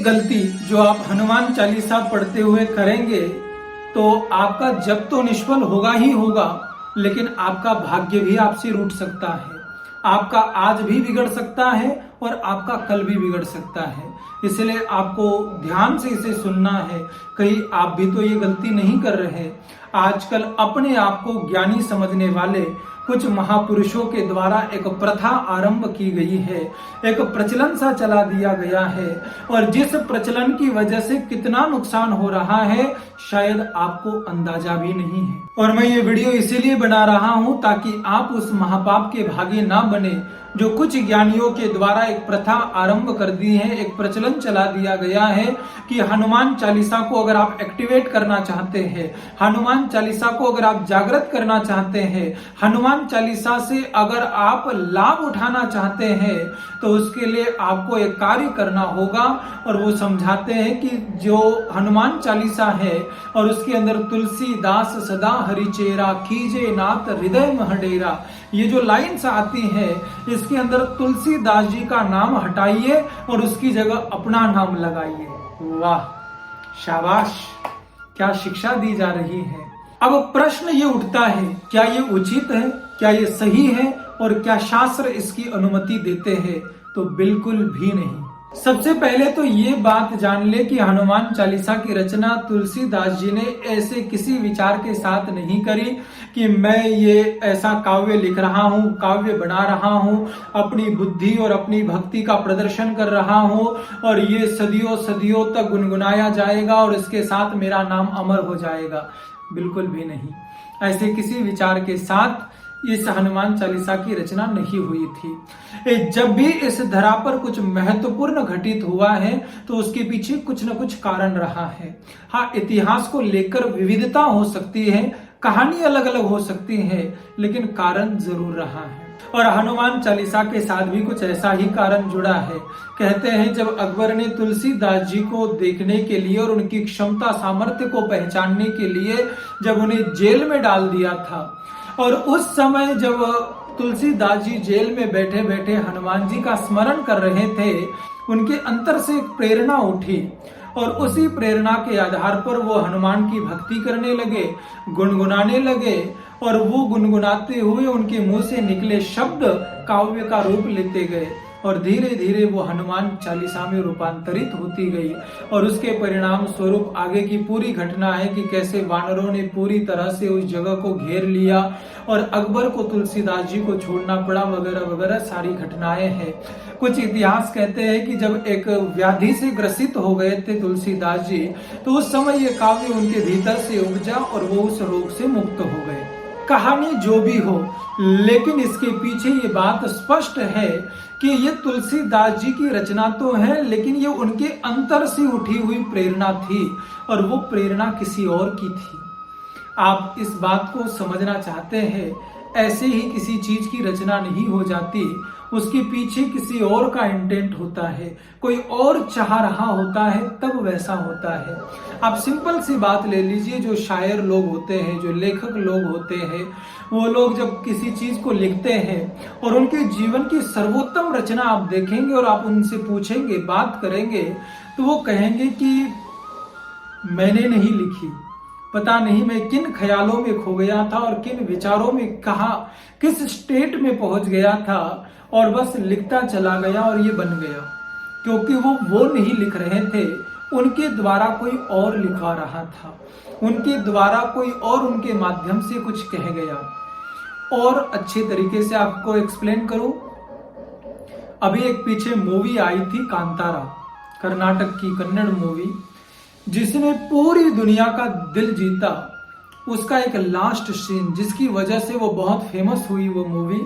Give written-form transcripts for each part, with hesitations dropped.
गलती जो आप हनुमान चालीसा पढ़ते हुए करेंगे तो आपका जप तो निष्फल होगा ही होगा, लेकिन आपका भाग्य भी आपसे रूठ सकता है। आपका आज भी बिगड़ सकता है और आपका कल भी बिगड़ सकता है। इसलिए आपको ध्यान से इसे सुनना है। कहीं आप भी तो ये गलती नहीं कर रहे। आजकल अपने आप को ज्ञानी समझने वाले कुछ महापुरुषों के द्वारा एक प्रथा आरंभ की गई है, एक प्रचलन सा चला दिया गया है, और जिस प्रचलन की वजह से कितना नुकसान हो रहा है शायद आपको अंदाजा भी नहीं है। और मैं ये वीडियो इसीलिए बना रहा हूं ताकि आप उस महापाप के भागी ना बने जो कुछ ज्ञानियों के द्वारा एक प्रथा आरंभ कर दी है, एक प्रचलन चला दिया गया है कि हनुमान चालीसा को अगर आप एक्टिवेट करना चाहते हैं, हनुमान चालीसा को अगर आप जागृत करना चाहते हैं, हनुमान चालीसा से अगर आप लाभ उठाना चाहते हैं तो उसके लिए आपको एक कार्य करना होगा। और वो समझाते हैं कि जो हनुमान चालीसा है और उसके अंदर तुलसीदास सदा हरिचेरा कीजे नाथ हृदय महडेरा, ये जो लाइन्स आती है इसके अंदर तुलसीदास जी का नाम हटाइए और उसकी जगह अपना नाम लगाइए। वाह, शाबाश, क्या शिक्षा दी जा रही है। अब प्रश्न ये उठता है, क्या ये उचित है, क्या ये सही है और क्या शास्त्र इसकी अनुमति देते हैं? तो बिल्कुल भी नहीं। सबसे पहले तो ये बात जान ले कि हनुमान चालीसा की रचना तुलसीदास जी ने ऐसे किसी विचार के साथ नहीं करी कि मैं ये ऐसा काव्य लिख रहा हूँ, काव्य बना रहा हूँ, अपनी बुद्धि और अपनी भक्ति का प्रदर्शन कर रहा हूँ और ये सदियों सदियों तक गुनगुनाया जाएगा और इसके साथ मेरा नाम अमर हो जाएगा। बिल्कुल भी नहीं। ऐसे किसी विचार के साथ इस हनुमान चालीसा की रचना नहीं हुई थी। जब भी इस धरा पर कुछ महत्वपूर्ण घटित हुआ है तो उसके पीछे कुछ न कुछ कारण रहा है। हाँ, इतिहास को लेकर विविधता हो सकती है, कहानी अलग अलग हो सकती है, लेकिन कारण जरूर रहा है। और हनुमान चालीसा के साथ भी कुछ ऐसा ही कारण जुड़ा है। कहते हैं जब अकबर ने तुलसीदास जी को देखने के लिए और उनकी क्षमता सामर्थ्य को पहचानने के लिए जब उन्हें जेल में डाल दिया था, और उस समय जब तुलसीदास जी जेल में बैठे बैठे हनुमान जी का स्मरण कर रहे थे, उनके अंतर से एक प्रेरणा उठी और उसी प्रेरणा के आधार पर वो हनुमान की भक्ति करने लगे, गुनगुनाने लगे, और वो गुनगुनाते हुए उनके मुंह से निकले शब्द काव्य का रूप लेते गए और धीरे धीरे वो हनुमान चालीसा में रूपांतरित होती गई। और उसके परिणाम स्वरूप आगे की पूरी घटना है कि कैसे वानरों ने पूरी तरह से उस जगह को घेर लिया और अकबर को तुलसीदास जी को छोड़ना पड़ा, वगैरह वगैरह सारी घटनाएं हैं। कुछ इतिहास कहते हैं कि जब एक व्याधि से ग्रसित हो गए थे तुलसीदास जी, तो उस समय ये काव्य उनके भीतर से उपजा और वो उस रोग से मुक्त हो गए। कहानी जो भी हो, लेकिन इसके पीछे ये बात स्पष्ट है कि ये तुलसीदास जी की रचना तो है, लेकिन ये उनके अंतर से उठी हुई प्रेरणा थी और वो प्रेरणा किसी और की थी। आप इस बात को समझना चाहते हैं, ऐसे ही किसी चीज की रचना नहीं हो जाती, उसके पीछे किसी और का इंटेंट होता है, कोई और चाह रहा होता है, तब वैसा होता है। आप सिंपल सी बात ले लीजिए, जो शायर लोग होते हैं, जो लेखक लोग होते हैं, वो लोग जब किसी चीज को लिखते हैं और उनके जीवन की सर्वोत्तम रचना आप देखेंगे और आप उनसे पूछेंगे, बात करेंगे, तो वो कहेंगे कि मैंने नहीं लिखी, पता नहीं मैं किन ख्यालों में खो गया था और किन विचारों में कहा, किस स्टेट में पहुंच गया था और बस लिखता चला गया और ये बन गया। क्योंकि वो नहीं लिख रहे थे, उनके द्वारा कोई और लिखवा रहा था, उनके द्वारा कोई और उनके माध्यम से कुछ कह गया। और अच्छे तरीके से आपको एक्सप्लेन करूं, अभी एक पीछे मूवी आई थी कांतारा, कर्नाटक की कन्नड़ मूवी, जिसने पूरी दुनिया का दिल जीता। उसका एक लास्ट सीन जिसकी वजह से वो बहुत फेमस हुई वो मूवी,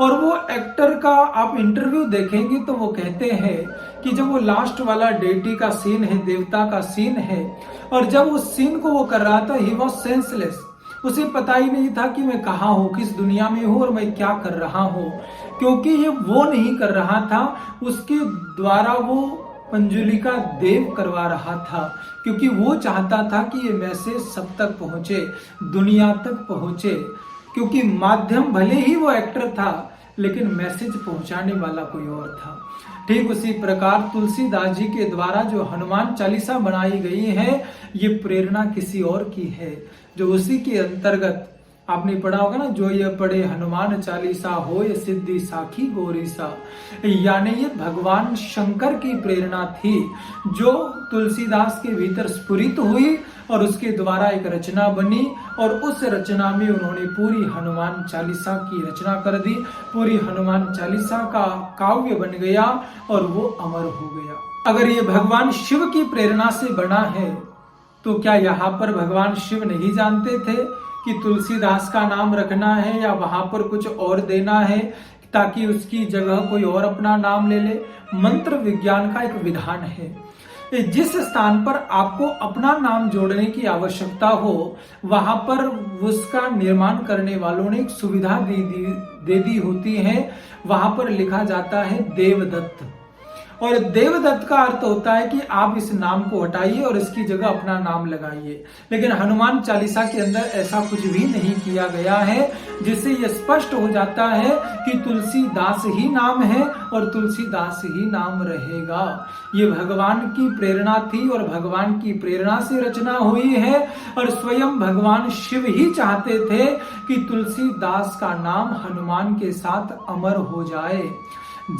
और वो एक्टर का आप इंटरव्यू देखेंगे तो वो कहते हैं कि जब वो लास्ट वाला डेटी का सीन है, देवता का सीन है, और जब उस सीन को वो कर रहा था, ही वॉज सेंसलेस। उसे पता ही नहीं था कि मैं कहाँ हूँ, किस दुनिया में हूँ और मैं क्या कर रहा हूँ, क्योंकि ये वो नहीं कर रहा था, उसके द्वारा वो पंजुलिका देव करवा रहा था, क्योंकि वो चाहता था कि ये मैसेज सब तक पहुंचे, दुनिया तक पहुंचे। क्योंकि माध्यम भले ही वो एक्टर था, लेकिन मैसेज पहुंचाने वाला कोई और था। ठीक उसी प्रकार तुलसीदास जी के द्वारा जो हनुमान चालीसा बनाई गई है, ये प्रेरणा किसी और की है, जो उसी के अंतर्गत आपने पढ़ा होगा ना, जो ये पढ़े हनुमान चालीसा होय सिद्धि साखी गौरीसा, यानी ये भगवान शंकर की प्रेरणा थी जो तुलसीदास के भीतर स्फुरित हुई और उसके द्वारा एक रचना बनी और उस रचना में उन्होंने पूरी हनुमान चालीसा की रचना कर दी। पूरी हनुमान चालीसा का काव्य बन गया और वो अमर हो गया। अगर ये भगवान शिव की प्रेरणा से बना है तो क्या यहाँ पर भगवान शिव नहीं जानते थे कि तुलसीदास का नाम रखना है या वहां पर कुछ और देना है ताकि उसकी जगह कोई और अपना नाम ले ले? मंत्र विज्ञान का एक विधान है, जिस स्थान पर आपको अपना नाम जोड़ने की आवश्यकता हो वहां पर उसका निर्माण करने वालों ने एक सुविधा दे दी होती है। वहां पर लिखा जाता है देवदत्त, और देवदत्त का अर्थ होता है कि आप इस नाम को हटाइए और इसकी जगह अपना नाम लगाइए। लेकिन हनुमान चालीसा के अंदर ऐसा कुछ भी नहीं किया गया है, जिससे यह स्पष्ट हो जाता है कि तुलसीदास ही नाम है और तुलसीदास ही नाम रहेगा। ये भगवान की प्रेरणा थी और भगवान की प्रेरणा से रचना हुई है और स्वयं भगवान शिव ही चाहते थे कि तुलसीदास का नाम हनुमान के साथ अमर हो जाए।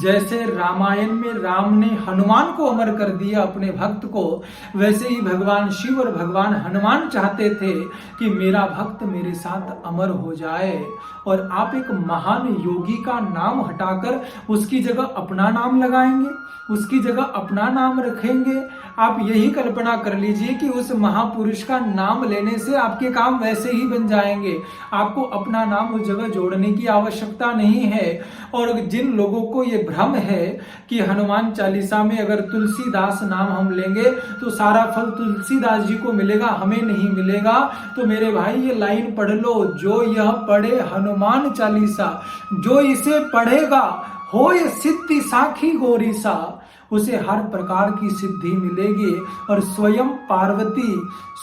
जैसे रामायण में राम ने हनुमान को अमर कर दिया अपने भक्त को, वैसे ही भगवान शिव और भगवान हनुमान चाहते थे कि मेरा भक्त मेरे साथ अमर हो जाए। और आप एक महान योगी का नाम हटाकर उसकी जगह अपना नाम लगाएंगे, उसकी जगह अपना नाम रखेंगे। आप यही कल्पना कर लीजिए कि उस महापुरुष का नाम लेने से आपके काम वैसे ही बन जाएंगे, आपको अपना नाम उस जगह जोड़ने की आवश्यकता नहीं है। और जिन लोगों को ये भ्रम है कि हनुमान चालीसा में अगर तुलसीदास नाम हम लेंगे तो सारा फल तुलसीदास जी को मिलेगा, हमें नहीं मिलेगा, तो मेरे भाई ये लाइन पढ़ लो, जो यह पढ़े हनुमान चालीसा, जो इसे पढ़ेगा होय सिद्धि साखी गौरीसा, उसे हर प्रकार की सिद्धि मिलेगी। और स्वयं पार्वती,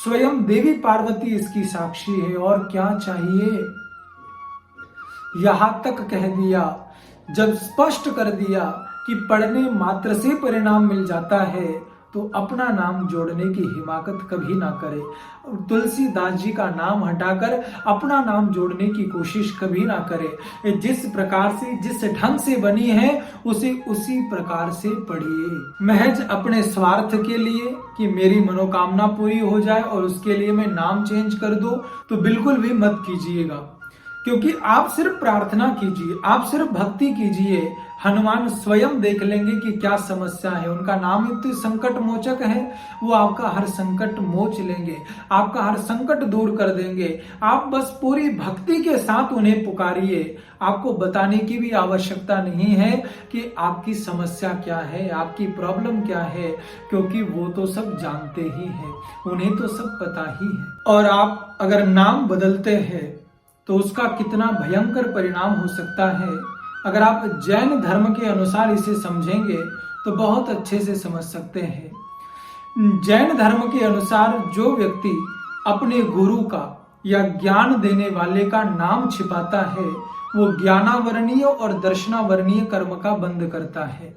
स्वयं देवी पार्वती इसकी साक्षी है। और क्या चाहिए? यहां तक कह दिया, जब स्पष्ट कर दिया कि पढ़ने मात्र से परिणाम मिल जाता है तो अपना नाम जोड़ने की हिमाकत कभी ना करे। तुलसीदास जी का नाम हटाकर अपना नाम जोड़ने की कोशिश कभी ना करे। जिस प्रकार से, जिस ढंग से बनी है उसे उसी प्रकार से पढ़िए। महज अपने स्वार्थ के लिए कि मेरी मनोकामना पूरी हो जाए और उसके लिए मैं नाम चेंज कर दूं, तो बिल्कुल भी मत कीजिएगा। क्योंकि आप सिर्फ प्रार्थना कीजिए, आप सिर्फ भक्ति कीजिए, हनुमान स्वयं देख लेंगे कि क्या समस्या है। उनका नाम इतने संकट मोचक है, वो आपका हर संकट मोच लेंगे, आपका हर संकट दूर कर देंगे। आप बस पूरी भक्ति के साथ उन्हें पुकारिए। आपको बताने की भी आवश्यकता नहीं है कि आपकी समस्या क्या है, आपकी प्रॉब्लम क्या है, क्योंकि वो तो सब जानते ही हैं, उन्हें तो सब पता ही है। और आप अगर नाम बदलते हैं तो उसका कितना भयंकर परिणाम हो सकता है, अगर आप जैन धर्म के अनुसार इसे समझेंगे तो बहुत अच्छे से समझ सकते हैं। जैन धर्म के अनुसार जो व्यक्ति अपने गुरु का या ज्ञान देने वाले का नाम छिपाता है वो ज्ञानावरणीय और दर्शनावरणीय कर्म का बंद करता है।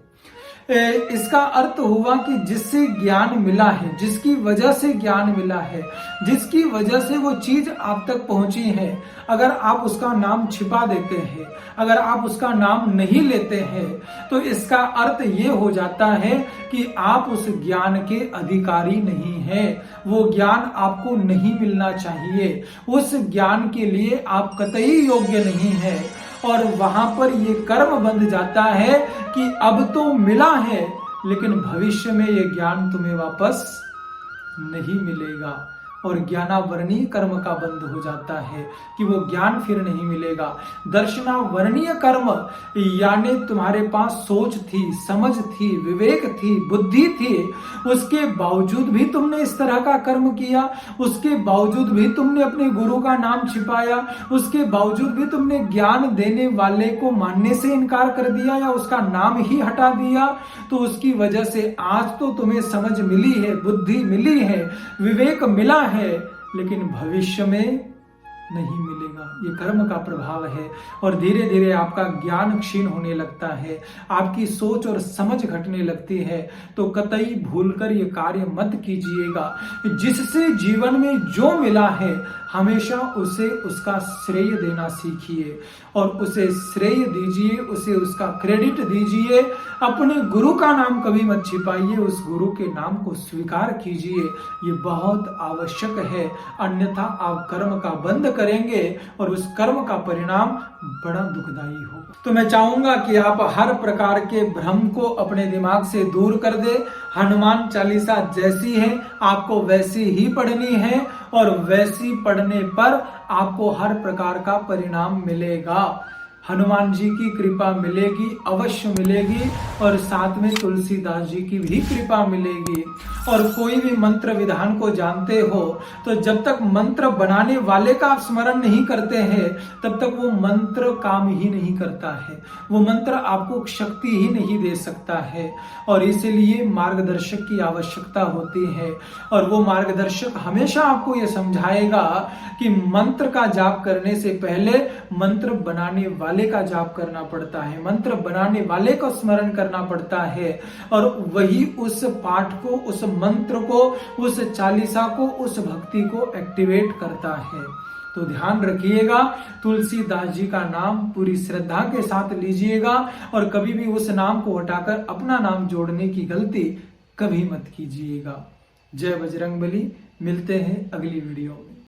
इसका अर्थ हुआ कि जिससे ज्ञान मिला है, जिसकी वजह से ज्ञान मिला है, जिसकी वजह से वो चीज आप तक पहुंची है, अगर आप उसका नाम छिपा देते हैं, अगर आप उसका नाम नहीं लेते हैं, तो इसका अर्थ ये हो जाता है कि आप उस ज्ञान के अधिकारी नहीं हैं। वो ज्ञान आपको नहीं मिलना चाहिए, उस ज्ञान के लिए आप कतई योग्य नहीं है। और वहां पर ये कर्म बंध जाता है कि अब तो मिला है लेकिन भविष्य में ये ज्ञान तुम्हें वापस नहीं मिलेगा। और ज्ञानावरणीय कर्म का बंध हो जाता है कि वो ज्ञान फिर नहीं मिलेगा। दर्शनावरणीय कर्म यानी तुम्हारे पास सोच थी, समझ थी, विवेक थी, बुद्धि थी, उसके बावजूद भी तुमने इस तरह का कर्म किया, उसके बावजूद भी तुमने अपने गुरु का नाम छिपाया, उसके बावजूद भी तुमने ज्ञान देने वाले को मानने से इनकार कर दिया या उसका नाम ही हटा दिया, तो उसकी वजह से आज तो तुम्हें समझ मिली है, बुद्धि मिली है, विवेक मिला है, लेकिन भविष्य में नहीं मिलेगा। कीजिएगा। ये कर्म का प्रभाव है और धीरे धीरे आपका ज्ञान क्षीण होने लगता है, आपकी सोच और समझ घटने लगती है। तो कतई भूलकर ये कार्य मत कीजिएगा। जिससे जीवन में जो मिला है हमेशा उसे उसका श्रेय देना सीखिए और उसे श्रेय दीजिए, उसे उसका क्रेडिट दीजिए। अपने गुरु का नाम कभी मत छिपाइए, उस गुरु के नाम को स्वीकार कीजिए। ये बहुत आवश्यक है, अन्यथा आप कर्म का बंद करेंगे और उस कर्म का परिणाम बड़ा दुखदाई होगा। तो मैं चाहूंगा कि आप हर प्रकार के भ्रम को अपने दिमाग से दूर कर दे। हनुमान चालीसा जैसी है आपको वैसी ही पढ़नी है और वैसी पढ़ने पर आपको हर प्रकार का परिणाम मिलेगा। हनुमान जी की कृपा मिलेगी, अवश्य मिलेगी और साथ में तुलसीदास जी की भी कृपा मिलेगी। और कोई भी मंत्र विधान को जानते हो तो जब तक मंत्र बनाने वाले का आप स्मरण नहीं करते हैं तब तक वो मंत्र काम ही नहीं करता है, वो मंत्र आपको शक्ति ही नहीं दे सकता है। और इसलिए मार्गदर्शक की आवश्यकता होती है और वो मार्गदर्शक हमेशा आपको ये समझाएगा कि मंत्र का जाप करने से पहले मंत्र बनाने वाले का जाप करना पड़ता है, मंत्र बनाने वाले को स्मरण करना पड़ता है और वही उस पाठ को, उस मंत्र को, उस चालीसा को, उस भक्ति को एक्टिवेट करता है। तो ध्यान रखिएगा, तुलसीदास जी का नाम पूरी श्रद्धा के साथ लीजिएगा और कभी भी उस नाम को हटाकर अपना नाम जोड़ने की गलती कभी मत कीजिएगा। जय बजरंगबली। मिलते हैं अगली वीडियो में।